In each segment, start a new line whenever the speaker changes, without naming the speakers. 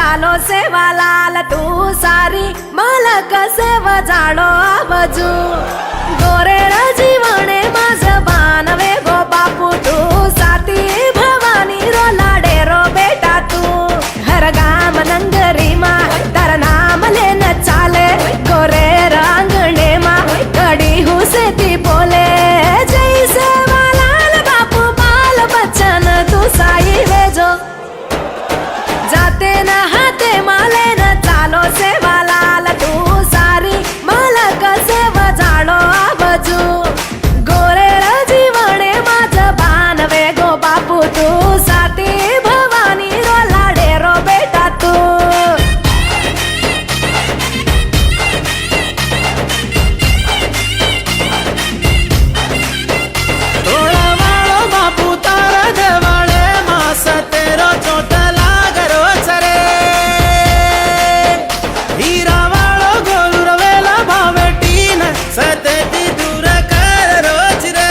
चालो सेवा लाल तू सारी मालक सेवा जाडो आवाजू गोरेळ जीवने माझ बानवे गो बापू तू साती भवानी रो लाडे रो बेटा तू हर गाम नंगरी मा तर नाम लेन चाले गोरे रांगणे मा कडी हुसेती बोले जय सेवा लाल बापू बाल बच्चन तू साई वेजो जाते न हाते माले न चालो सेवा लाल तू सारी मालक सेवा जाडो आवाजू गोरेळ जीवने माझ बानवे गो बापू तू साती भवानी रो लाडे रो बेटा तू
तोळवाळो बापू तारा देवाळे मास तेरो चोटला गरोच रे हीरावाळो गोलुरवेला भावेटीन सतेती दूर कर रोज रे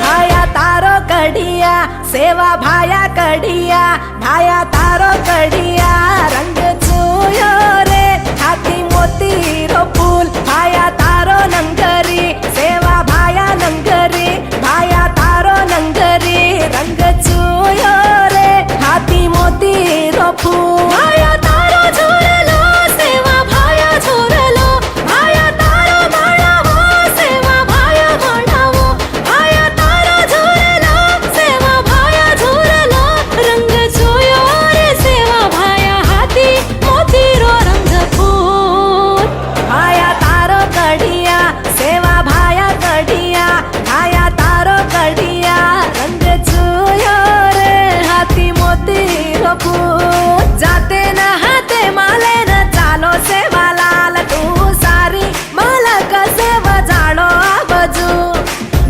भाया तारो कडिया सेवा भाया कडिया भाया तारो कडिया रंग चुयो रे हाती मोती रो फूल भाया तारो नंगरी सेवा भाया नंगरी भाया तारो नंगरी रंग चुयो रे हाती मोती रो फूल भाया तारो झुरलो सेवा भाया झुरलो भाया तारो म्हणावो सेवा भाया म्हणावो भाया तारो झुरलो सेवा भाया झुरलो रंग चुयो रे सेवा भाया हाती मोती रो रंग फूल भाया तारो कडिया सेवा भाया कडिया भाया तारो कडिया रंग चुयो रे हाती मोती रो फूल जाते न हाते माले न चालो सेवा लाल तू सारी मालक सेवा जाडो आवाजू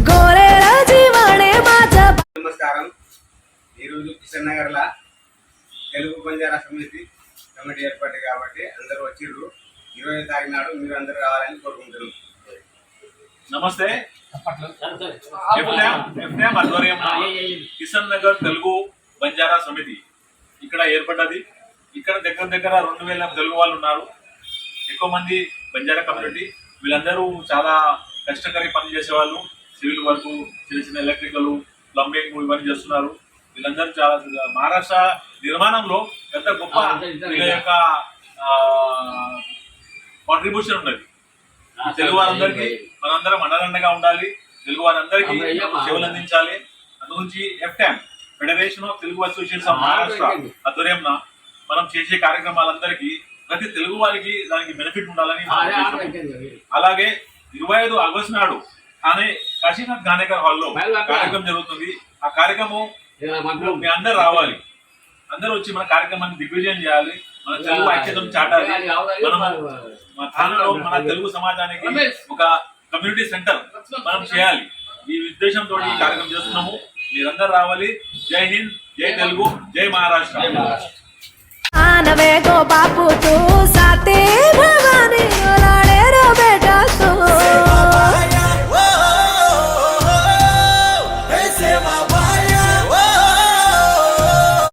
गोरेळ जीवने माझ
నమస్కారం ఈరోజు కిషన్ నగర్లో తెలుగు బంజారా సమితి కమిటీ ఏర్పడింది కాబట్టి అందరూ వచ్చిర్రు 20 తారీఖు నాడు మీరు అందరూ రావాలని కోరుకుంటున్నాం.
నమస్తే. ఎఫ్ఎం ఆధ్వర్యంలో కిషన్ నగర్ తెలుగు బంజారా సమితి ఇక్కడ ఏర్పడ్డది. ఇక్కడ దగ్గర దగ్గర 2000 తెలుగు వాళ్ళు ఉన్నారు. ఎక్కువ మంది బంజారా కమ్యూనిటీ. వీళ్ళందరూ చాలా కష్టకరి పనులు చేసేవాళ్ళు. సివిల్ వర్క్, చిన్న చిన్న ఎలక్ట్రికల్, ప్లంబింగ్ ఇవన్నీ చేస్తున్నారు. వీళ్ళందరూ చాలా మహారాష్ట్ర నిర్మాణంలో పెద్ద గొప్ప వీళ్ళ యొక్క కాంట్రిబ్యూషన్ ఉన్నది. తెలుగు వారందరికీ మనందరం అండదండగా ఉండాలి. తెలుగు వారందరికీ సేవలు అందించాలి. అందుగురించి FM federation of Telugu associations of Maharashtra ఆధ్వర్యంలో మనం చేసే కార్యక్రమాలందరికీ ప్రతి తెలుగు వారికి దానికి బెనిఫిట్ ఉండాలని అలాగే 25 ఆగస్టు నాడు కాశీనాథ్ గానేకర్ హాల్లో కార్యక్రమం జరుగుతుంది. ఆ కార్యక్రమం మీ అందరు రావాలి. అందరూ వచ్చి మన కార్యక్రమాన్ని దిగ్విజయం చేయాలి. మన తెలుగు ఐక్యతను చాటాలి. మనం మన స్థానంలో మన తెలుగు సమాజానికి ఒక కమ్యూనిటీ సెంటర్ మనం చేయాలి. ఈ ఉద్దేశంతో ఈ కార్యక్రమం చేస్తున్నాము. మీరందరూ రావాలి. జై హింద్, జై తెలుగు, జై మహారాష్ట్ర.
గో బాపు తూ సాతే